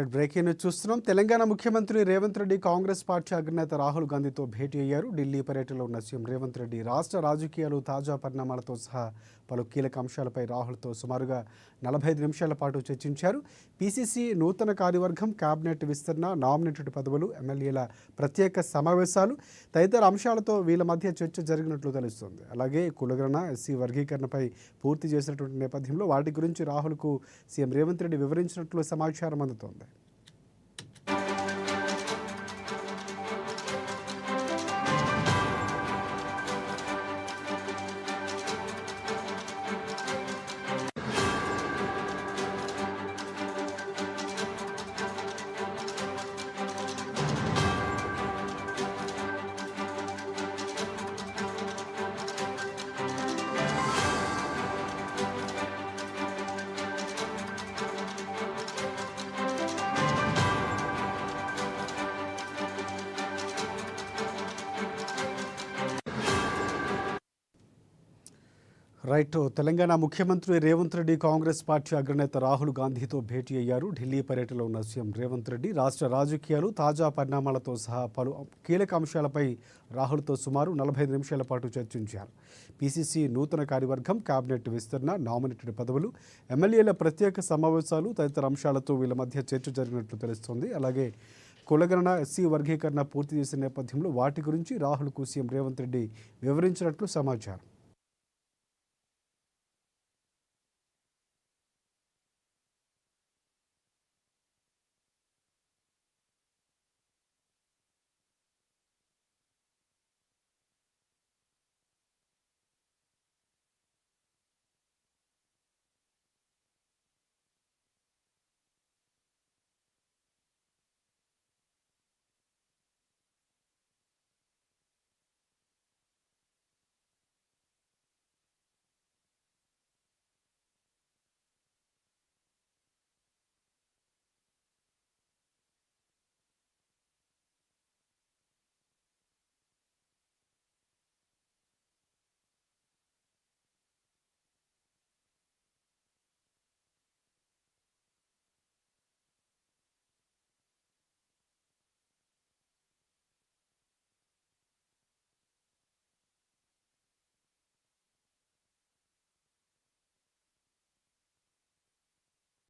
Right breaking news చూస్తున్నాం. తెలంగాణ ముఖ్యమంత్రి Revanth Reddy Congress party అగ్రనేత రాహుల్ గాంధీతో భేటీ అయ్యారు. ఢిల్లీ పర్యటనలో ఉన్న సీఎం రేవంత్ రెడ్డి రాష్ట్ర రాజకీయాలు, తాజా పరిణామాలతో సహా పలు కీలక అంశాలపై రాహుల్తో సుమారుగా 45 నిమిషాల పాటు చర్చించారు. పీసీసీ నూతన కార్యవర్గం, కేబినెట్ విస్తరణ, నామినేటెడ్ పదవులు, ఎమ్మెల్యేల ప్రత్యేక సమావేశాలు తదితర అంశాలతో వీళ్ళ మధ్య చర్చ జరిగినట్లు తెలుస్తోంది. అలాగే కులగణన, ఎస్సీ వర్గీకరణపై పూర్తి చేసినటువంటి నేపథ్యంలో వాటి గురించి రాహుల్కు సీఎం రేవంత్ రెడ్డి వివరించినట్లు సమాచారం అందుతోంది. రైట్. తెలంగాణ ముఖ్యమంత్రి రేవంత్ రెడ్డి కాంగ్రెస్ పార్టీ అగ్రనేత రాహుల్ గాంధీతో భేటీ అయ్యారు. ఢిల్లీ పర్యటనలో ఉన్న సీఎం రేవంత్ రెడ్డి రాష్ట్ర రాజకీయాలు, తాజా పరిణామాలతో సహా పలు కీలక అంశాలపై రాహుల్తో సుమారు 45 నిమిషాల పాటు చర్చించారు. పీసీసీ నూతన కార్యవర్గం, కేబినెట్ విస్తరణ, నామినేటెడ్ పదవులు, ఎమ్మెల్యేల ప్రత్యేక సమావేశాలు తదితర అంశాలతో వీళ్ళ మధ్య చర్చ జరిగినట్లు తెలుస్తోంది. అలాగే కులగణన, ఎస్సీ వర్గీకరణ పూర్తి చేసిన నేపథ్యంలో వాటి గురించి రాహుల్కు సీఎం రేవంత్ రెడ్డి వివరించినట్లు సమాచారం.